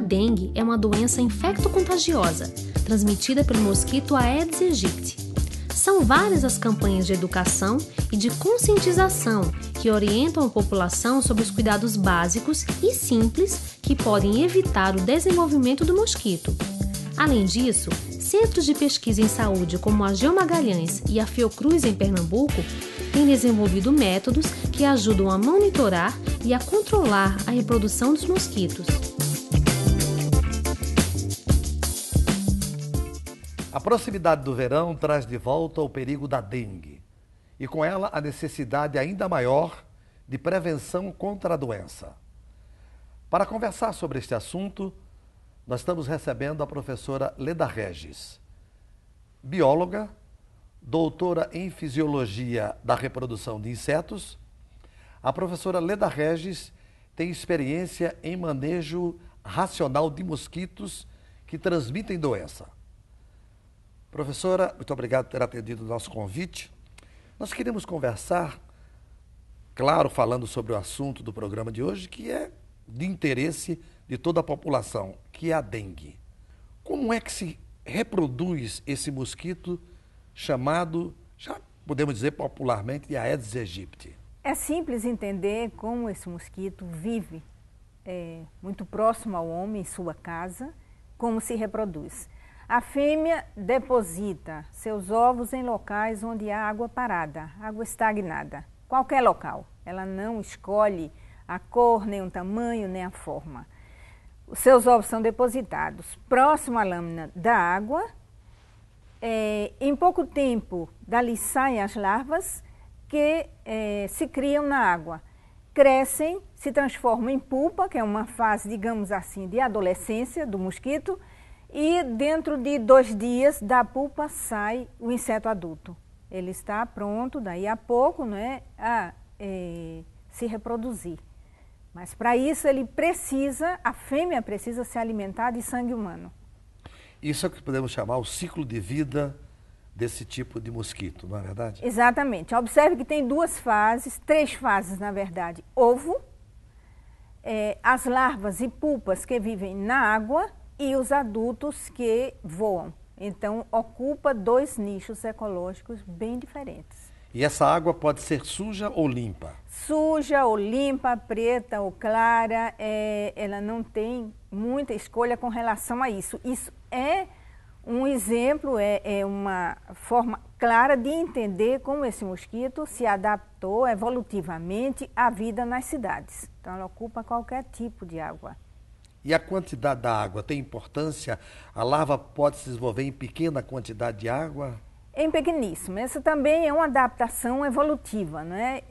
dengue é uma doença infecto-contagiosa, transmitida pelo mosquito Aedes aegypti. São várias as campanhas de educação e de conscientização que orientam a população sobre os cuidados básicos e simples que podem evitar o desenvolvimento do mosquito. Além disso, centros de pesquisa em saúde como a Geo Magalhães e a Fiocruz em Pernambuco têm desenvolvido métodos que ajudam a monitorar e a controlar a reprodução dos mosquitos. A proximidade do verão traz de volta o perigo da dengue e com ela a necessidade ainda maior de prevenção contra a doença. Para conversar sobre este assunto, nós estamos recebendo a professora Leda Regis, bióloga, doutora em Fisiologia da Reprodução de Insetos. A professora Leda Regis tem experiência em manejo racional de mosquitos que transmitem doença. Professora, muito obrigado por ter atendido o nosso convite. Nós queremos conversar, claro, falando sobre o assunto do programa de hoje, que é de interesse de toda a população, que é a dengue. Como é que se reproduz esse mosquito chamado, já podemos dizer popularmente, de Aedes aegypti? É simples entender como esse mosquito vive muito próximo ao homem, em sua casa, como se reproduz. A fêmea deposita seus ovos em locais onde há água parada, água estagnada, qualquer local. Ela não escolhe a cor, nem o tamanho, nem a forma. Os seus ovos são depositados próximo à lâmina da água. Em pouco tempo, dali saem as larvas que se criam na água. Crescem, se transformam em pupa, que é uma fase, digamos assim, de adolescência do mosquito, e dentro de 2 dias da pupa sai o inseto adulto. Ele está pronto, daí a pouco, né, a se reproduzir. Mas para isso a fêmea precisa se alimentar de sangue humano. Isso é o que podemos chamar o ciclo de vida desse tipo de mosquito, não é verdade? Exatamente. Observe que tem 2 fases, 3 fases na verdade. Ovo, as larvas e pupas que vivem na água e os adultos que voam. Então ocupa 2 nichos ecológicos bem diferentes. E essa água pode ser suja ou limpa? Suja ou limpa, preta ou clara, ela não tem muita escolha com relação a isso. Isso é um exemplo, é uma forma clara de entender como esse mosquito se adaptou evolutivamente à vida nas cidades. Então ela ocupa qualquer tipo de água. E a quantidade da água tem importância? A larva pode se desenvolver em pequena quantidade de água? Em pequeníssimo. Essa também é uma adaptação evolutiva, né?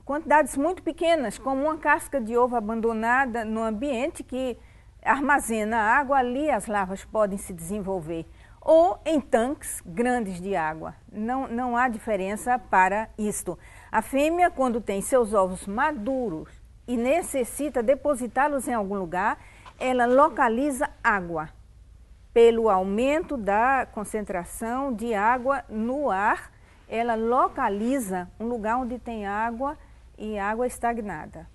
Quantidades muito pequenas, como uma casca de ovo abandonada no ambiente que armazena água, ali as larvas podem se desenvolver. Ou em tanques grandes de água. Não há diferença para isto. A fêmea, quando tem seus ovos maduros e necessita depositá-los em algum lugar, ela localiza água. Pelo aumento da concentração de água no ar, ela localiza um lugar onde tem água e água estagnada.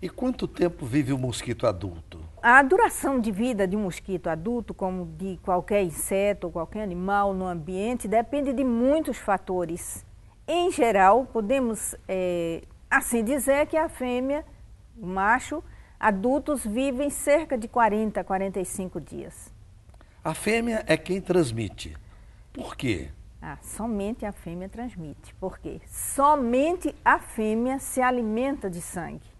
E quanto tempo vive o mosquito adulto? A duração de vida de um mosquito adulto, como de qualquer inseto ou qualquer animal no ambiente, depende de muitos fatores. Em geral, podemos assim dizer que a fêmea, o macho, adultos vivem cerca de 40 a 45 dias. A fêmea é quem transmite. Por quê? Somente a fêmea transmite. Por quê? Somente a fêmea se alimenta de sangue.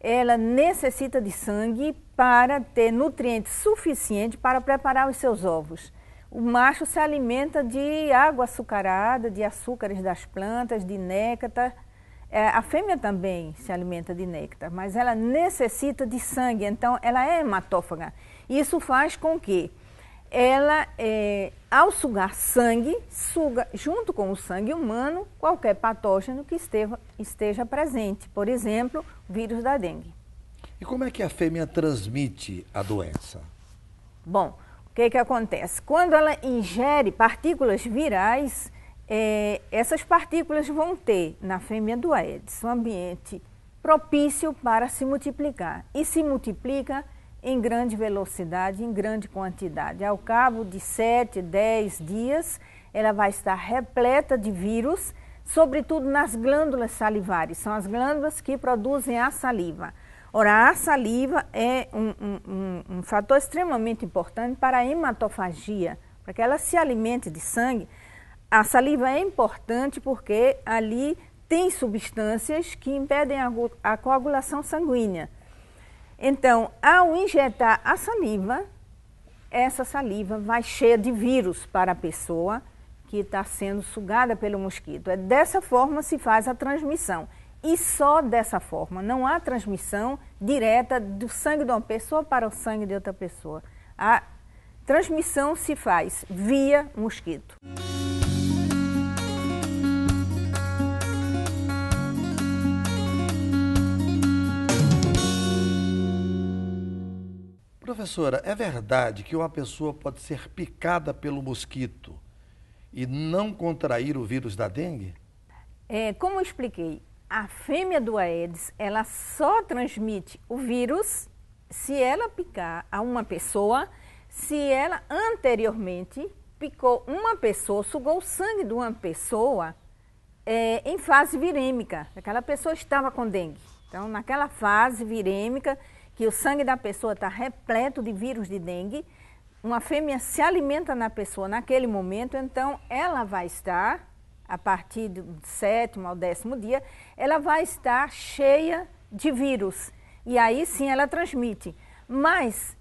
Ela necessita de sangue para ter nutrientes suficientes para preparar os seus ovos. O macho se alimenta de água açucarada, de açúcares das plantas, de néctar. A fêmea também se alimenta de néctar, mas ela necessita de sangue, então ela é hematófaga. Isso faz com que ela, ao sugar sangue, suga junto com o sangue humano qualquer patógeno que esteja presente. Por exemplo, o vírus da dengue. E como é que a fêmea transmite a doença? Bom, O que acontece? Quando ela ingere partículas virais, essas partículas vão ter na fêmea do Aedes um ambiente propício para se multiplicar. E se multiplica em grande velocidade, em grande quantidade. Ao cabo de 7, 10 dias, ela vai estar repleta de vírus, sobretudo nas glândulas salivares. São as glândulas que produzem a saliva. Ora, a saliva é um fator extremamente importante para a hematofagia, para que ela se alimente de sangue. A saliva é importante porque ali tem substâncias que impedem a coagulação sanguínea. Então, ao injetar a saliva, essa saliva vai cheia de vírus para a pessoa que está sendo sugada pelo mosquito. É dessa forma que se faz a transmissão. E só dessa forma, não há transmissão direta do sangue de uma pessoa para o sangue de outra pessoa. A transmissão se faz via mosquito. Professora, é verdade que uma pessoa pode ser picada pelo mosquito e não contrair o vírus da dengue? Como eu expliquei, a fêmea do Aedes, ela só transmite o vírus se ela picar a uma pessoa, se ela anteriormente picou uma pessoa, sugou o sangue de uma pessoa em fase virêmica. Aquela pessoa estava com dengue. Então, naquela fase virêmica, que o sangue da pessoa está repleto de vírus de dengue, uma fêmea se alimenta na pessoa naquele momento, então ela vai estar, a partir do 7º ao 10º dia, ela vai estar cheia de vírus. E aí sim ela transmite. Mas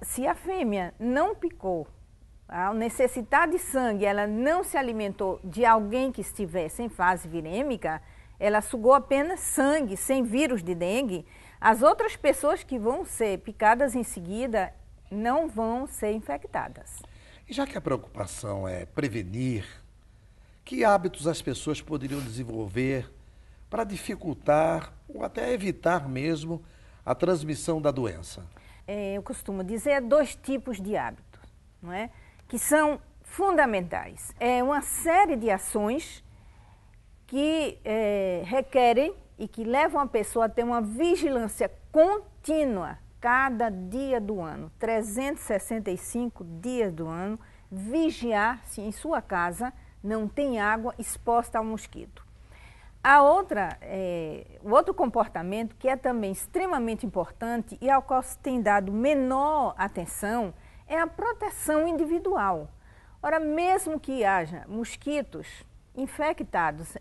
se a fêmea não picou, ao necessitar de sangue, ela não se alimentou de alguém que estivesse em fase virêmica, ela sugou apenas sangue, sem vírus de dengue, as outras pessoas que vão ser picadas em seguida não vão ser infectadas. E já que a preocupação é prevenir, que hábitos as pessoas poderiam desenvolver para dificultar ou até evitar mesmo a transmissão da doença? Eu costumo dizer 2 tipos de hábitos, não é? Que são fundamentais. É uma série de ações que requerem e que levam a pessoa a ter uma vigilância contínua cada dia do ano, 365 dias do ano, vigiar se em sua casa não tem água exposta ao mosquito. O outro comportamento que é também extremamente importante e ao qual se tem dado menor atenção é a proteção individual. Ora, mesmo que haja mosquitos infectados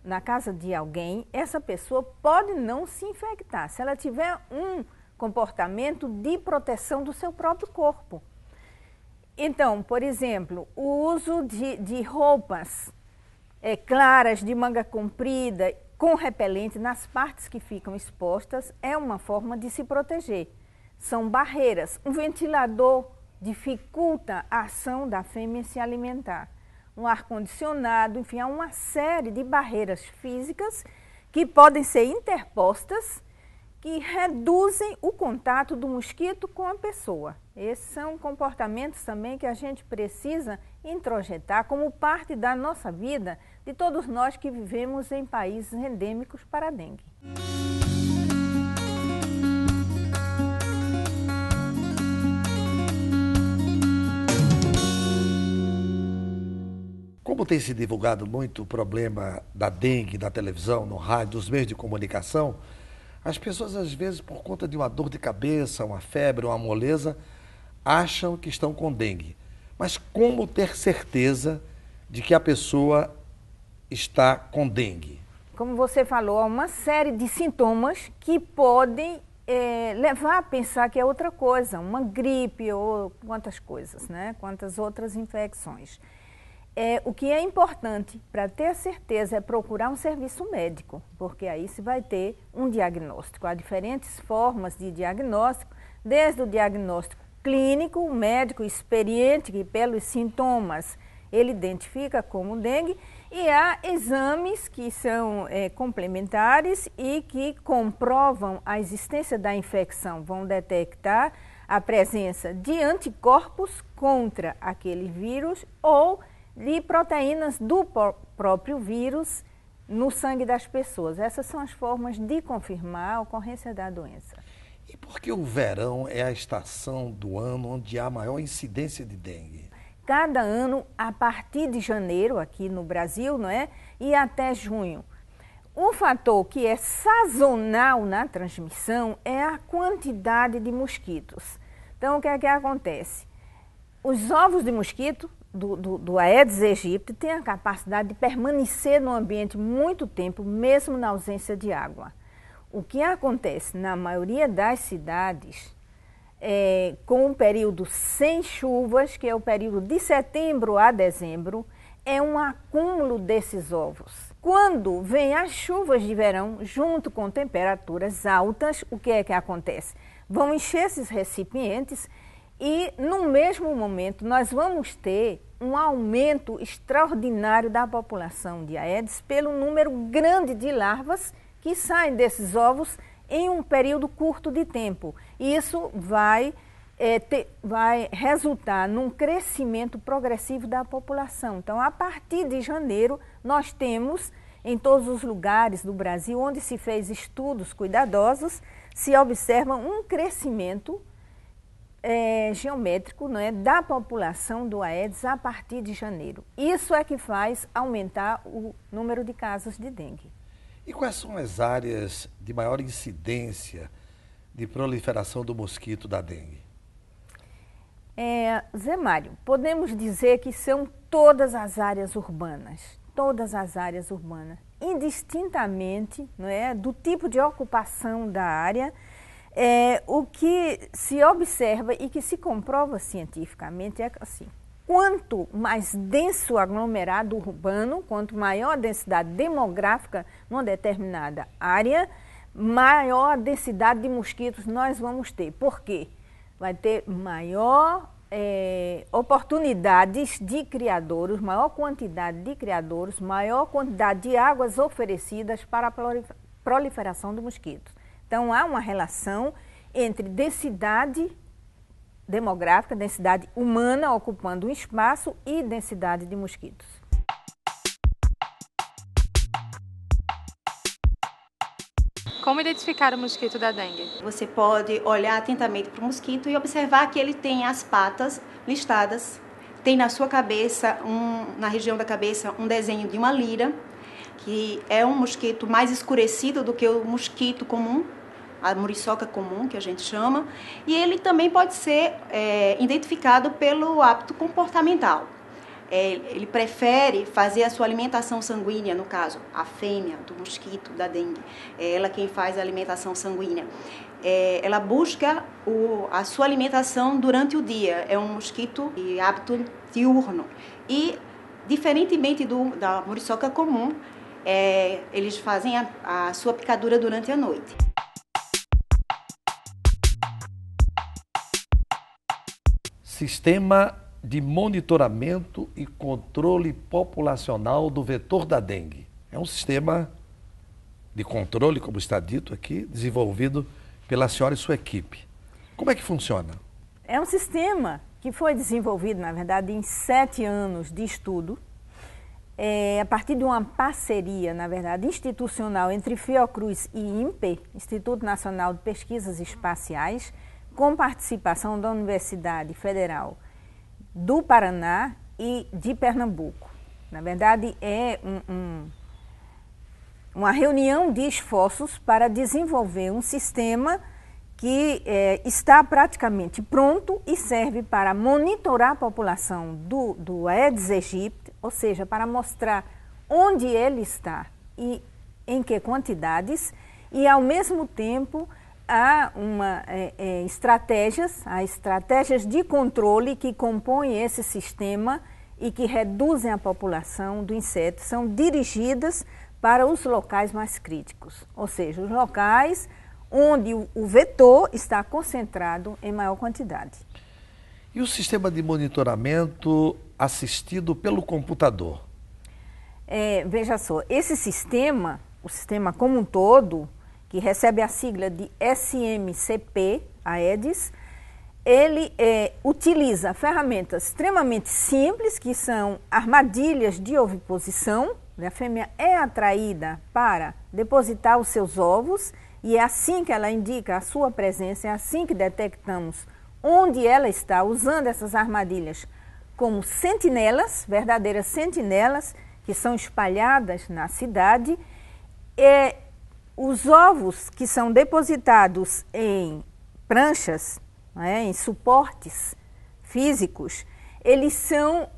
na casa de alguém, essa pessoa pode não se infectar se ela tiver um comportamento de proteção do seu próprio corpo. Então, por exemplo, o uso de roupas claras, de manga comprida, com repelente nas partes que ficam expostas, é uma forma de se proteger. São barreiras. Um ventilador dificulta a ação da fêmea se alimentar. Um ar-condicionado, enfim, há uma série de barreiras físicas que podem ser interpostas, que reduzem o contato do mosquito com a pessoa. Esses são comportamentos também que a gente precisa introjetar como parte da nossa vida, de todos nós que vivemos em países endêmicos para a dengue. Como tem se divulgado muito o problema da dengue na televisão, no rádio, nos meios de comunicação, as pessoas às vezes, por conta de uma dor de cabeça, uma febre, uma moleza, acham que estão com dengue. Mas como ter certeza de que a pessoa está com dengue? Como você falou, há uma série de sintomas que podem levar a pensar que é outra coisa, uma gripe ou quantas coisas, né? Quantas outras infecções. O que é importante para ter certeza é procurar um serviço médico, porque aí se vai ter um diagnóstico. Há diferentes formas de diagnóstico, desde o diagnóstico clínico, o médico experiente que pelos sintomas ele identifica como dengue, e há exames que são complementares e que comprovam a existência da infecção, vão detectar a presença de anticorpos contra aquele vírus ou de proteínas do próprio vírus no sangue das pessoas. Essas são as formas de confirmar a ocorrência da doença. E por que o verão é a estação do ano onde há maior incidência de dengue? Cada ano, a partir de janeiro, aqui no Brasil, não é? E até junho. Um fator que é sazonal na transmissão é a quantidade de mosquitos. Então, o que é que acontece? Os ovos de mosquito do Aedes aegypti têm a capacidade de permanecer no ambiente muito tempo, mesmo na ausência de água. O que acontece na maioria das cidades, com um período sem chuvas, que é o período de setembro a dezembro, é um acúmulo desses ovos. Quando vem as chuvas de verão, junto com temperaturas altas, o que é que acontece? Vão encher esses recipientes e, no mesmo momento, nós vamos ter um aumento extraordinário da população de Aedes pelo número grande de larvas que saem desses ovos em um período curto de tempo. Isso vai resultar num crescimento progressivo da população. Então, a partir de janeiro, nós temos, em todos os lugares do Brasil, onde se fez estudos cuidadosos, se observa um crescimento geométrico, não é, da população do Aedes a partir de janeiro. Isso é que faz aumentar o número de casos de dengue. E quais são as áreas de maior incidência de proliferação do mosquito da dengue? Zé Mário, podemos dizer que são todas as áreas urbanas, indistintamente, não é, do tipo de ocupação da área. O que se observa e que se comprova cientificamente é que, assim, quanto mais denso o aglomerado urbano, quanto maior a densidade demográfica numa determinada área, maior a densidade de mosquitos nós vamos ter. Por quê? Vai ter maior oportunidades de criadouros, maior quantidade de criadouros, maior quantidade de águas oferecidas para a proliferação do mosquito. Então, há uma relação entre densidade demográfica, densidade humana ocupando um espaço e densidade de mosquitos. Como identificar o mosquito da dengue? Você pode olhar atentamente para o mosquito e observar que ele tem as patas listadas, tem na sua cabeça, na região da cabeça, um desenho de uma lira, que é um mosquito mais escurecido do que o mosquito comum, a muriçoca comum, que a gente chama, e ele também pode ser identificado pelo hábito comportamental. Ele prefere fazer a sua alimentação sanguínea, no caso, a fêmea do mosquito da dengue, é ela quem faz a alimentação sanguínea. Ela busca a sua alimentação durante o dia, é um mosquito de hábito diurno. E, diferentemente da muriçoca comum, eles fazem a sua picadura durante a noite. Sistema de monitoramento e controle populacional do vetor da dengue. É um sistema de controle, como está dito aqui, desenvolvido pela senhora e sua equipe. Como é que funciona? É um sistema que foi desenvolvido, na verdade, em 7 anos de estudo, a partir de uma parceria, na verdade, institucional entre Fiocruz e INPE, Instituto Nacional de Pesquisas Espaciais, com participação da Universidade Federal do Paraná e de Pernambuco. Na verdade, é uma reunião de esforços para desenvolver um sistema que está praticamente pronto e serve para monitorar a população do Aedes aegypti, ou seja, para mostrar onde ele está e em que quantidades, e ao mesmo tempo há estratégias de controle que compõem esse sistema e que reduzem a população do inseto, são dirigidas para os locais mais críticos, ou seja, os locais onde o vetor está concentrado em maior quantidade. E o sistema de monitoramento assistido pelo computador? Veja só, esse sistema, o sistema como um todo, que recebe a sigla de SMCP, Aedes, ele utiliza ferramentas extremamente simples, que são armadilhas de oviposição. A fêmea é atraída para depositar os seus ovos e é assim que ela indica a sua presença, é assim que detectamos onde ela está, usando essas armadilhas como sentinelas, verdadeiras sentinelas, que são espalhadas na cidade. Os ovos que são depositados em pranchas, em suportes físicos, eles são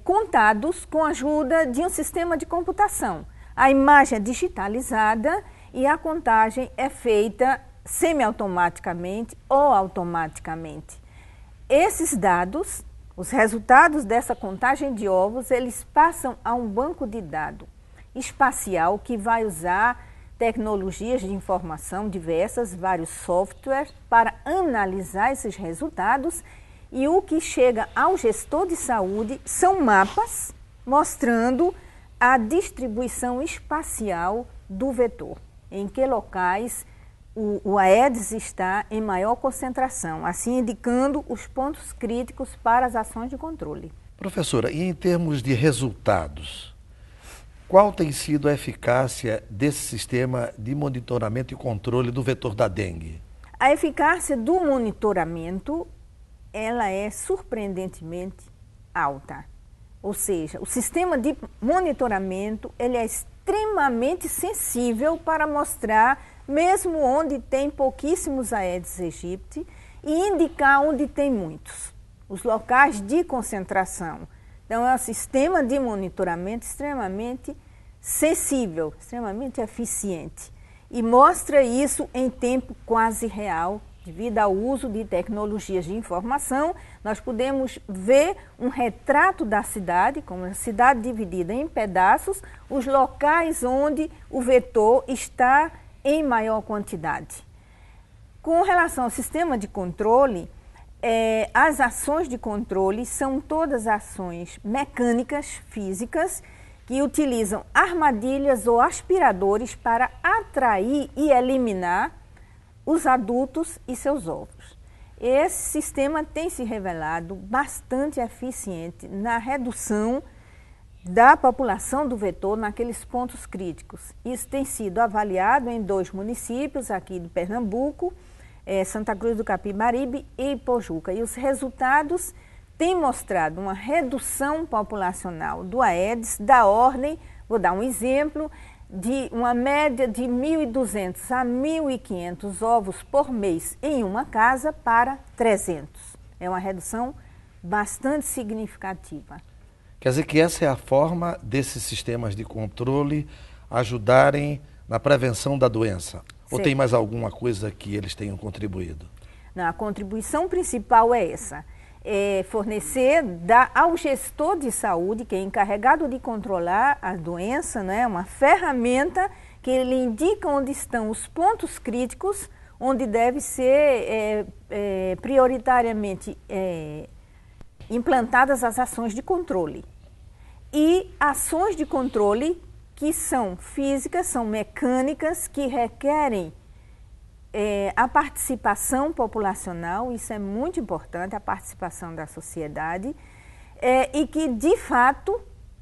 contados com a ajuda de um sistema de computação. A imagem é digitalizada e a contagem é feita semiautomaticamente ou automaticamente. Esses dados, os resultados dessa contagem de ovos, eles passam a um banco de dados espacial que vai usar tecnologias de informação diversas, vários softwares, para analisar esses resultados, e o que chega ao gestor de saúde são mapas mostrando a distribuição espacial do vetor, em que locais o Aedes está em maior concentração, assim indicando os pontos críticos para as ações de controle. Professora, e em termos de resultados, qual tem sido a eficácia desse sistema de monitoramento e controle do vetor da dengue? A eficácia do monitoramento, ela é surpreendentemente alta. Ou seja, o sistema de monitoramento, ele é extremamente sensível para mostrar, mesmo onde tem pouquíssimos Aedes aegypti, e indicar onde tem muitos, os locais de concentração. Então, é um sistema de monitoramento extremamente sensível, extremamente eficiente, e mostra isso em tempo quase real. Devido ao uso de tecnologias de informação, nós podemos ver um retrato da cidade, como a cidade dividida em pedaços, os locais onde o vetor está em maior quantidade. Com relação ao sistema de controle, as ações de controle são todas ações mecânicas, físicas, que utilizam armadilhas ou aspiradores para atrair e eliminar os adultos e seus ovos. Esse sistema tem se revelado bastante eficiente na redução da população do vetor naqueles pontos críticos. Isso tem sido avaliado em 2 municípios aqui de Pernambuco, Santa Cruz do Capibaribe e Pojuca. E os resultados têm mostrado uma redução populacional do Aedes da ordem, vou dar um exemplo, de uma média de 1.200 a 1.500 ovos por mês em uma casa para 300. É uma redução bastante significativa. Quer dizer que essa é a forma desses sistemas de controle ajudarem na prevenção da doença? Sim. Ou tem mais alguma coisa que eles tenham contribuído? Não, a contribuição principal é essa. Fornecer ao gestor de saúde, que é encarregado de controlar a doença, né, uma ferramenta que ele indica onde estão os pontos críticos, onde deve ser prioritariamente implantadas as ações de controle. E ações de controle que são físicas, são mecânicas, que requerem a participação populacional, isso é muito importante, a participação da sociedade, e que, de fato,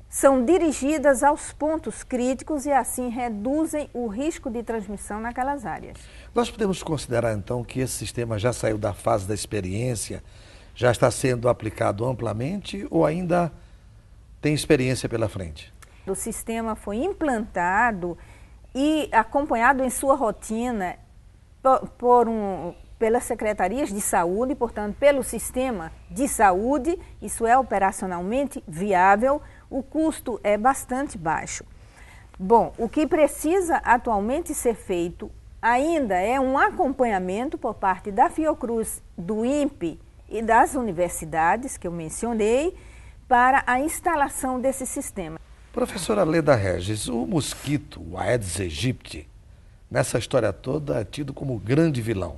são dirigidas aos pontos críticos e, assim, reduzem o risco de transmissão naquelas áreas. Nós podemos considerar, então, que esse sistema já saiu da fase da experiência, já está sendo aplicado amplamente ou ainda tem experiência pela frente? O sistema foi implantado e acompanhado em sua rotina pelas secretarias de saúde, portanto, pelo sistema de saúde. Isso é operacionalmente viável, o custo é bastante baixo. Bom, o que precisa atualmente ser feito ainda é um acompanhamento por parte da Fiocruz, do INPE e das universidades, que eu mencionei, para a instalação desse sistema. Professora Leda Regis, o mosquito, o Aedes aegypti, nessa história toda é tido como grande vilão.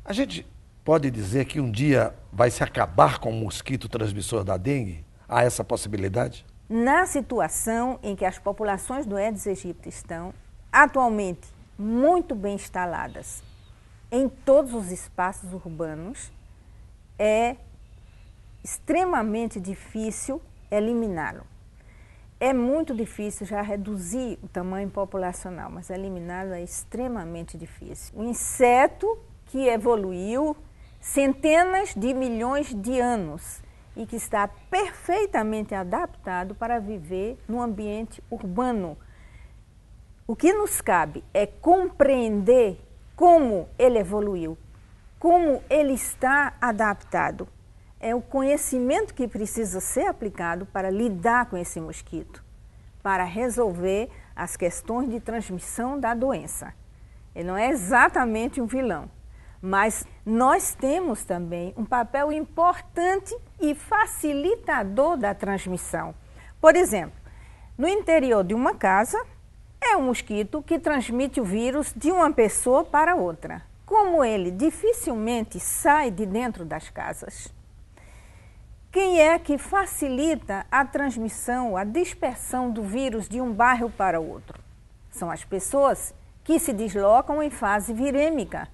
A gente pode dizer que um dia vai se acabar com o mosquito transmissor da dengue? Há essa possibilidade? Na situação em que as populações do Aedes aegypti estão atualmente muito bem instaladas em todos os espaços urbanos, é extremamente difícil eliminá-lo. É muito difícil já reduzir o tamanho populacional, mas eliminá-lo é extremamente difícil. Um inseto que evoluiu centenas de milhões de anos e que está perfeitamente adaptado para viver no ambiente urbano. O que nos cabe é compreender como ele evoluiu, como ele está adaptado. É o conhecimento que precisa ser aplicado para lidar com esse mosquito, para resolver as questões de transmissão da doença. Ele não é exatamente um vilão, mas nós temos também um papel importante e facilitador da transmissão. Por exemplo, no interior de uma casa, é um mosquito que transmite o vírus de uma pessoa para outra. Como ele dificilmente sai de dentro das casas, quem é que facilita a transmissão, a dispersão do vírus de um bairro para outro? São as pessoas que se deslocam em fase virêmica,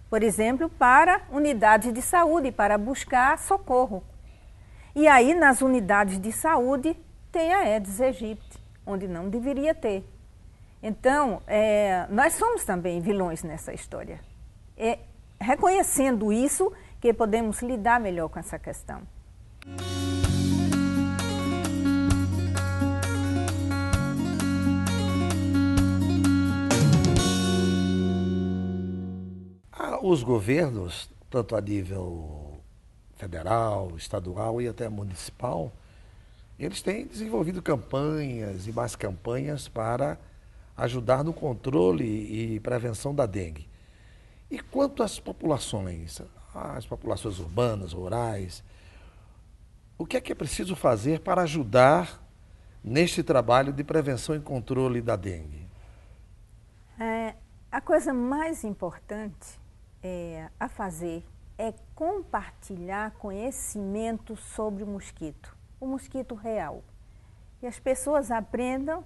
por exemplo, para unidades de saúde, para buscar socorro. E aí, nas unidades de saúde, tem a Aedes aegypti, onde não deveria ter. Então, nós somos também vilões nessa história. É reconhecendo isso que podemos lidar melhor com essa questão. Os governos, tanto a nível federal, estadual e até municipal, eles têm desenvolvido campanhas e mais campanhas para ajudar no controle e prevenção da dengue. E quanto às populações urbanas, rurais, o que é preciso fazer para ajudar neste trabalho de prevenção e controle da dengue? A coisa mais importante a fazer é compartilhar conhecimento sobre o mosquito real. E as pessoas aprendam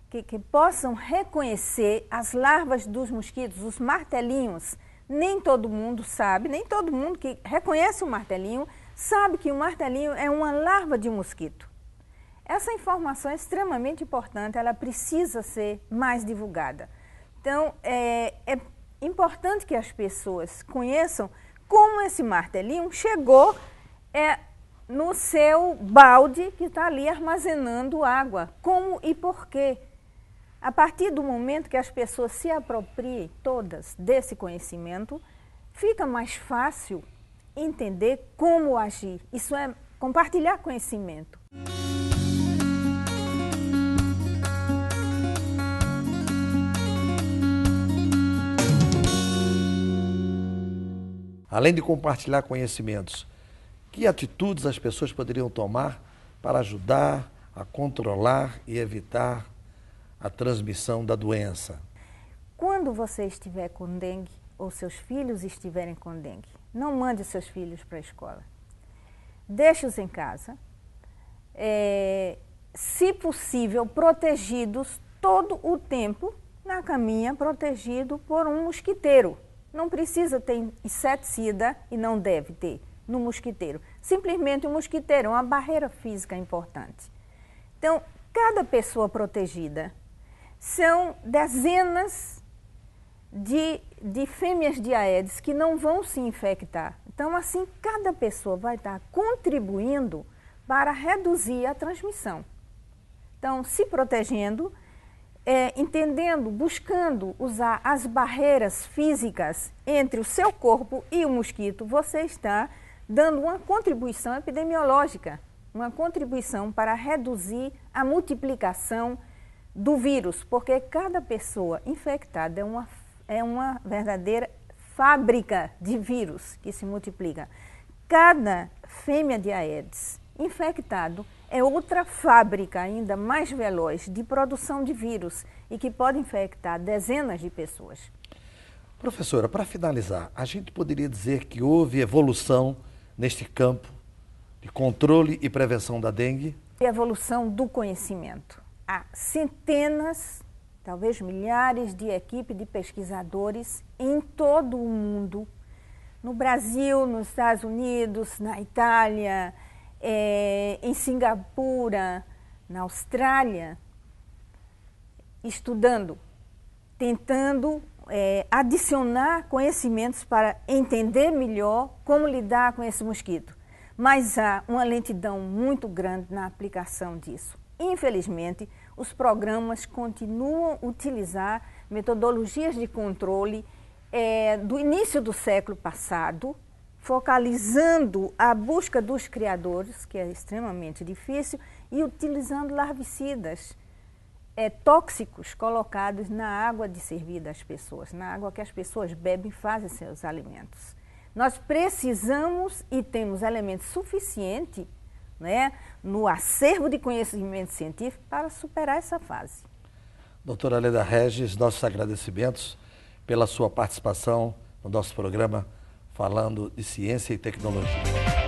que possam reconhecer as larvas dos mosquitos, os martelinhos. Nem todo mundo sabe, nem todo mundo que reconhece o martelinho sabe que o martelinho é uma larva de mosquito. Essa informação é extremamente importante, ela precisa ser mais divulgada. Então, é importante que as pessoas conheçam como esse martelinho chegou no seu balde que está ali armazenando água, como e por quê. A partir do momento que as pessoas se apropriem todas desse conhecimento, fica mais fácil entender como agir. Isso é compartilhar conhecimento. Além de compartilhar conhecimentos, que atitudes as pessoas poderiam tomar para ajudar a controlar e evitar a transmissão da doença? Quando você estiver com dengue, ou seus filhos estiverem com dengue, não mande seus filhos para a escola. Deixe-os em casa, se possível, protegidos todo o tempo na caminha, protegido por um mosquiteiro. Não precisa ter inseticida e não deve ter no mosquiteiro. Simplesmente um mosquiteiro, uma barreira física importante. Então, cada pessoa protegida são dezenas de fêmeas de Aedes que não vão se infectar. Então, assim, cada pessoa vai estar contribuindo para reduzir a transmissão. Então, se protegendo, entendendo, buscando usar as barreiras físicas entre o seu corpo e o mosquito, você está dando uma contribuição epidemiológica, uma contribuição para reduzir a multiplicação do vírus, porque cada pessoa infectada é uma verdadeira fábrica de vírus que se multiplica. Cada fêmea de Aedes infectado é outra fábrica ainda mais veloz de produção de vírus e que pode infectar dezenas de pessoas. Professora, para finalizar, a gente poderia dizer que houve evolução neste campo de controle e prevenção da dengue? Evolução do conhecimento. Há centenas, talvez milhares de equipes de pesquisadores em todo o mundo no Brasil, nos Estados Unidos, na Itália, em Singapura, na Austrália, estudando, tentando adicionar conhecimentos para entender melhor como lidar com esse mosquito. Mas há uma lentidão muito grande na aplicação disso. Infelizmente, os programas continuam a utilizar metodologias de controle do início do século passado, focalizando a busca dos criadores, que é extremamente difícil, e utilizando larvicidas tóxicos colocados na água de servir das pessoas, na água que as pessoas bebem e fazem seus alimentos. Nós precisamos e temos elementos suficientes, né, no acervo de conhecimento científico para superar essa fase. Doutora Leda Regis, nossos agradecimentos pela sua participação no nosso programa falando de ciência e tecnologia.